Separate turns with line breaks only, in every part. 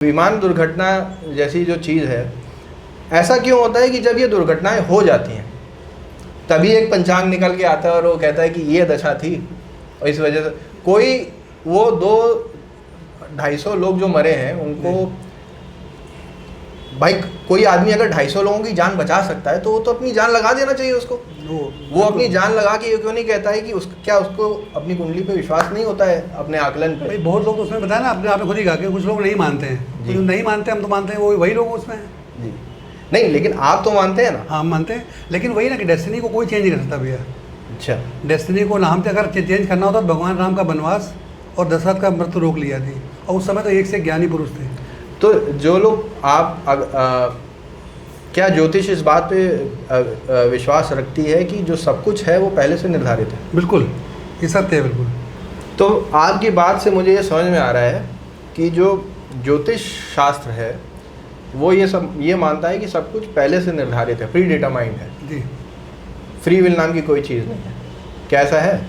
विमान दुर्घटना जैसी जो चीज़ है, ऐसा क्यों होता है कि जब ये दुर्घटनाएं हो जाती हैं तभी एक पंचांग निकल के आता है और वो कहता है कि ये दशा थी और इस वजह से कोई वो 200-250 लोग जो मरे हैं उनको, भाई कोई आदमी अगर 250 लोगों की जान बचा सकता है तो वो तो अपनी जान लगा देना चाहिए उसको। वो अपनी जान लगा के ये क्यों नहीं कहता है कि क्या उसको अपनी कुंडली पे विश्वास नहीं होता है, अपने आकलन पे?
भाई बहुत लोग उसमें बताया ना, आपने खुद ही कहा कि कुछ लोग नहीं मानते हैं, जो नहीं मानते हम तो मानते हैं, वो वही लोग उसमें हैं
जी। नहीं, लेकिन आप तो मानते हैं ना?
हाँ मानते हैं, लेकिन वही ना कि डेस्टिनी को कोई चेंज नहीं कर सकता भैया।
अच्छा,
डेस्टिनी को नाम से अगर चेंज करना होता तो भगवान राम का वनवास और दशरथ का मृत्यु रोक लिया थी, और उस समय तो एक से ज्ञानी पुरुष थे।
तो जो लोग आप क्या ज्योतिष इस बात पे विश्वास रखती है कि जो सब कुछ है वो पहले से निर्धारित है?
बिल्कुल, ये सत्य है बिल्कुल।
तो आपकी बात से मुझे ये समझ में आ रहा है कि जो ज्योतिष शास्त्र है वो ये मानता है कि सब कुछ पहले से निर्धारित है, प्री डिटरमाइंड है
जी।
फ्री विल नाम की कोई चीज़ नहीं है। क्या ऐसा है?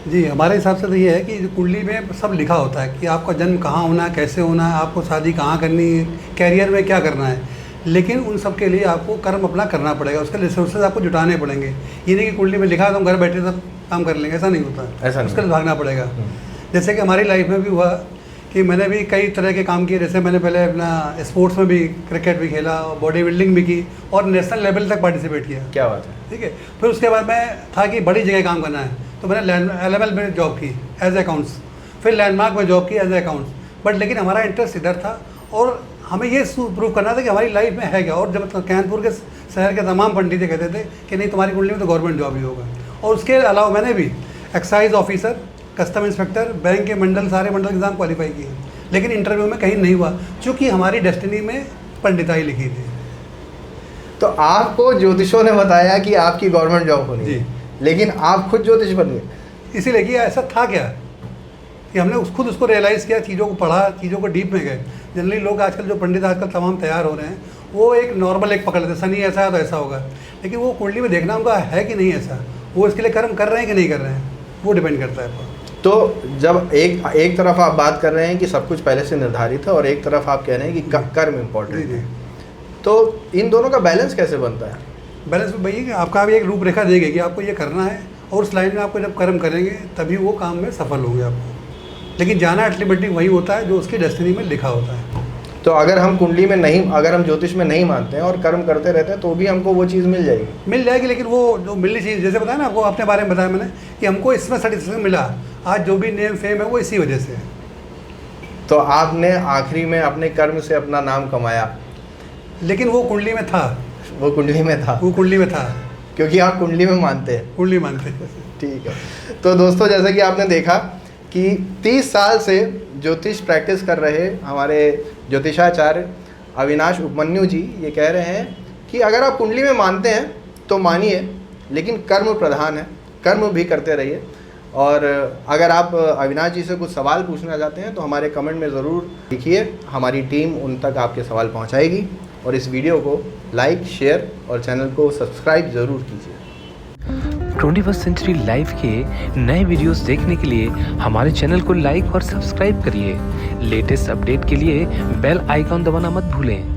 जी, हमारे हिसाब से तो ये है कि कुंडली में सब लिखा होता है कि आपका जन्म कहाँ होना है, कैसे होना है, आपको शादी कहाँ करनी है, कैरियर में क्या करना है, लेकिन उन सब के लिए आपको कर्म अपना करना पड़ेगा, उसके रिसोर्सेज आपको जुटाने पड़ेंगे। ये नहीं कि कुंडली में लिखा है तो हम घर बैठे सब काम कर लेंगे, ऐसा नहीं होता,
ऐसा नहीं।
उसके लिए भागना पड़ेगा। जैसे कि हमारी लाइफ में भी हुआ कि मैंने भी कई तरह के काम किए, जैसे मैंने पहले अपना स्पोर्ट्स में भी क्रिकेट भी खेला, बॉडी बिल्डिंग भी की और नेशनल लेवल तक पार्टिसिपेट किया।
क्या बात है।
ठीक है, फिर उसके बाद मैं था कि बड़ी जगह काम करना है तो मैंने LML में जॉब की एज अकाउंट्स, फिर लैंडमार्क में जॉब की एज अकाउंट्स, बट लेकिन हमारा इंटरेस्ट इधर था और हमें ये प्रूव करना था कि हमारी लाइफ में है क्या। और जब कानपुर के शहर के तमाम पंडित कहते थे कि नहीं तुम्हारी कुंडली में तो गवर्नमेंट जॉब ही होगा। और उसके अलावा मैंने भी excise officer, custom inspector, bank के मंडल, सारे मंडल एग्जाम क्वालिफाई किए, लेकिन इंटरव्यू में कहीं नहीं हुआ क्योंकि हमारी डेस्टिनी में पंडिताई लिखी थी।
तो आपको ज्योतिषों ने बताया कि आपकी गवर्नमेंट जॉब होनी है, लेकिन आप खुद ज्योतिष बन गए।
इसीलिए कि ऐसा था क्या कि हमने खुद उसको रियलाइज़ किया, चीज़ों को पढ़ा, चीज़ों को डीप में गए। जनरली लोग आजकल जो पंडित आजकल तमाम तैयार हो रहे हैं वो एक नॉर्मल एक पकड़ लेते, शनि ऐसा है तो ऐसा होगा, लेकिन वो कुंडली में देखना उनका है कि नहीं ऐसा, वो इसके लिए कर्म कर रहे हैं कि नहीं कर रहे हैं, वो डिपेंड करता है।
तो जब एक तरफ आप बात कर रहे हैं कि सब कुछ पहले से निर्धारित है और एक तरफ आप कह रहे हैं कि कर्म इम्पोर्टेंट है, तो इन दोनों का बैलेंस कैसे बनता है?
बैलेंस भैया कि आपका भी एक रूपरेखा देगी कि आपको ये करना है और उस लाइन में आपको जब कर्म करेंगे तभी वो काम में सफल होंगे आपको, लेकिन जाना अल्टीमेटली वही होता है जो उसकी डेस्टिनी में लिखा होता है।
तो अगर हम कुंडली में नहीं, अगर हम ज्योतिष में नहीं मानते हैं और कर्म करते रहते हैं तो भी हमको वो चीज़ मिल जाएगी, लेकिन
वो जो मिलनी चाहिए, जैसे बताया ना आपको, अपने बारे में बताया मैंने कि हमको इसमें सर्टिफिकेशन मिला, आज जो भी नेम फेम है वो इसी वजह से है।
तो आपने आखिरी में अपने कर्म से अपना नाम कमाया,
लेकिन वो कुंडली में था,
वो कुंडली में था क्योंकि आप कुंडली में मानते हैं।
कुंडली मानते हैं।
ठीक है। तो दोस्तों, जैसे कि आपने देखा कि 30 साल से ज्योतिष प्रैक्टिस कर रहे हमारे ज्योतिषाचार्य अविनाश उपमन्यु जी ये कह रहे हैं कि अगर आप कुंडली में मानते हैं तो मानिए, लेकिन कर्म प्रधान है, कर्म भी करते रहिए। और अगर आप अविनाश जी से कुछ सवाल पूछना चाहते हैं तो हमारे कमेंट में ज़रूर लिखिए, हमारी टीम उन तक आपके सवाल पहुंचाएगी। और इस वीडियो को लाइक, शेयर और चैनल को सब्सक्राइब ज़रूर कीजिए।
21st सेंचुरी लाइव के नए वीडियोस देखने के लिए हमारे चैनल को लाइक और सब्सक्राइब करिए। लेटेस्ट अपडेट के लिए बेल आइकॉन दबाना मत भूलें।